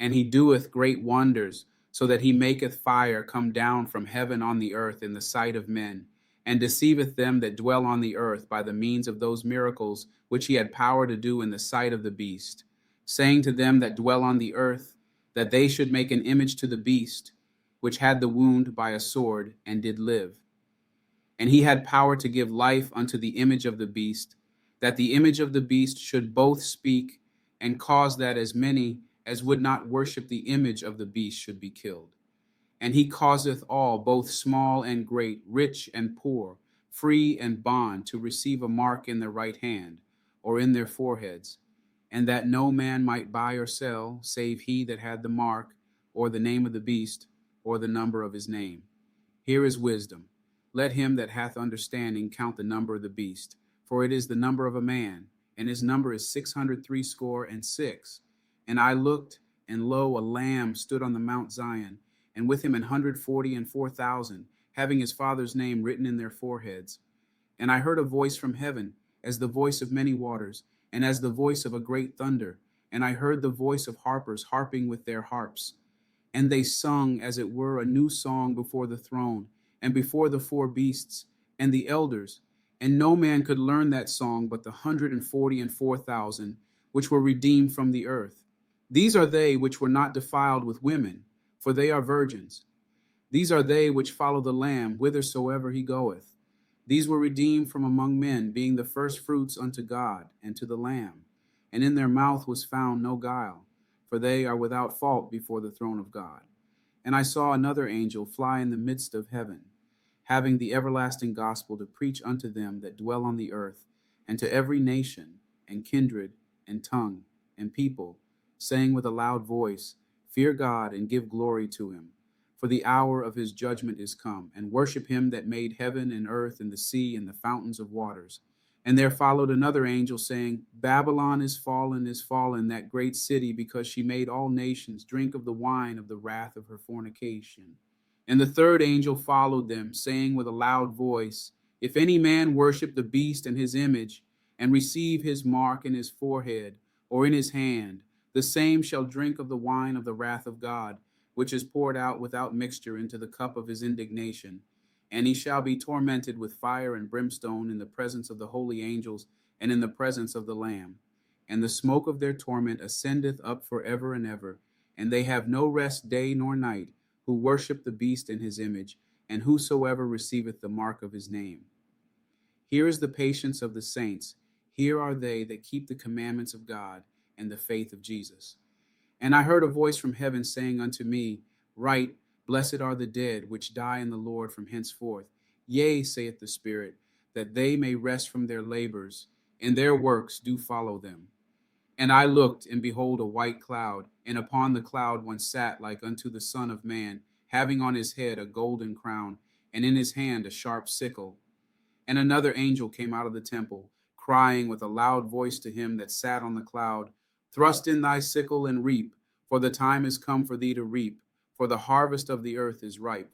and he doeth great wonders, so that he maketh fire come down from heaven on the earth in the sight of men, and deceiveth them that dwell on the earth by the means of those miracles which he had power to do in the sight of the beast, saying to them that dwell on the earth, that they should make an image to the beast, which had the wound by a sword, and did live. And he had power to give life unto the image of the beast, that the image of the beast should both speak, and cause that as many as would not worship the image of the beast should be killed. And he causeth all, both small and great, rich and poor, free and bond, to receive a mark in their right hand, or in their foreheads, and that no man might buy or sell, save he that had the mark, or the name of the beast, or the number of his name. Here is wisdom. Let him that hath understanding count the number of the beast, for it is the number of a man, and his number is 666. And I looked, and lo, a lamb stood on the Mount Zion, and with him 144,000, having his father's name written in their foreheads. And I heard a voice from heaven, as the voice of many waters, and as the voice of a great thunder. And I heard the voice of harpers harping with their harps. And they sung, as it were, a new song before the throne, and before the four beasts, and the elders. And no man could learn that song but the 144,000, which were redeemed from the earth. These are they which were not defiled with women, for they are virgins. These are they which follow the Lamb whithersoever he goeth. These were redeemed from among men, being the firstfruits unto God and to the Lamb. And in their mouth was found no guile, for they are without fault before the throne of God. And I saw another angel fly in the midst of heaven, having the everlasting gospel to preach unto them that dwell on the earth, and to every nation, and kindred, and tongue, and people, saying with a loud voice, Fear God, and give glory to him. For the hour of his judgment is come, and worship him that made heaven and earth and the sea and the fountains of waters. And there followed another angel, saying, Babylon is fallen, that great city, because she made all nations drink of the wine of the wrath of her fornication. And the third angel followed them, saying with a loud voice, If any man worship the beast and his image, and receive his mark in his forehead or in his hand, the same shall drink of the wine of the wrath of God, which is poured out without mixture into the cup of his indignation. And he shall be tormented with fire and brimstone in the presence of the holy angels and in the presence of the Lamb. And the smoke of their torment ascendeth up forever and ever. And they have no rest day nor night, who worship the beast and his image, and whosoever receiveth the mark of his name. Here is the patience of the saints. Here are they that keep the commandments of God and the faith of Jesus. And I heard a voice from heaven saying unto me, Write, Blessed are the dead which die in the Lord from henceforth. Yea, saith the Spirit, that they may rest from their labors, and their works do follow them. And I looked, and behold, a white cloud, and upon the cloud one sat like unto the Son of Man, having on his head a golden crown, and in his hand a sharp sickle. And another angel came out of the temple, crying with a loud voice to him that sat on the cloud, Thrust in thy sickle and reap, for the time is come for thee to reap, for the harvest of the earth is ripe.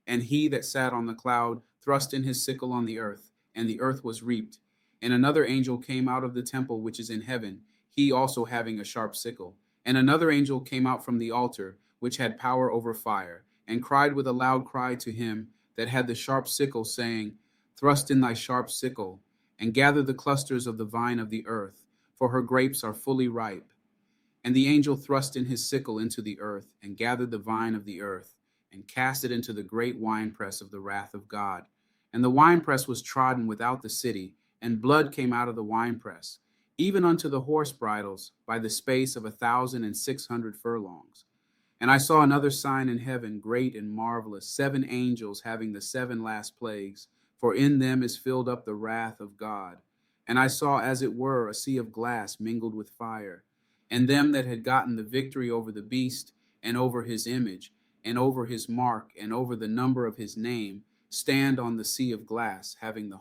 And he that sat on the cloud thrust in his sickle on the earth, and the earth was reaped. And another angel came out of the temple which is in heaven, he also having a sharp sickle. And another angel came out from the altar, which had power over fire, and cried with a loud cry to him that had the sharp sickle, saying, Thrust in thy sharp sickle, and gather the clusters of the vine of the earth, for her grapes are fully ripe. And the angel thrust in his sickle into the earth, and gathered the vine of the earth, and cast it into the great winepress of the wrath of God. And the winepress was trodden without the city, and blood came out of the winepress, even unto the horse bridles, by the space of 1,600 furlongs. And I saw another sign in heaven, great and marvelous, 7 angels having the 7 last plagues, for in them is filled up the wrath of God. And I saw, as it were, a sea of glass mingled with fire, and them that had gotten the victory over the beast, and over his image, and over his mark, and over the number of his name, stand on the sea of glass, having the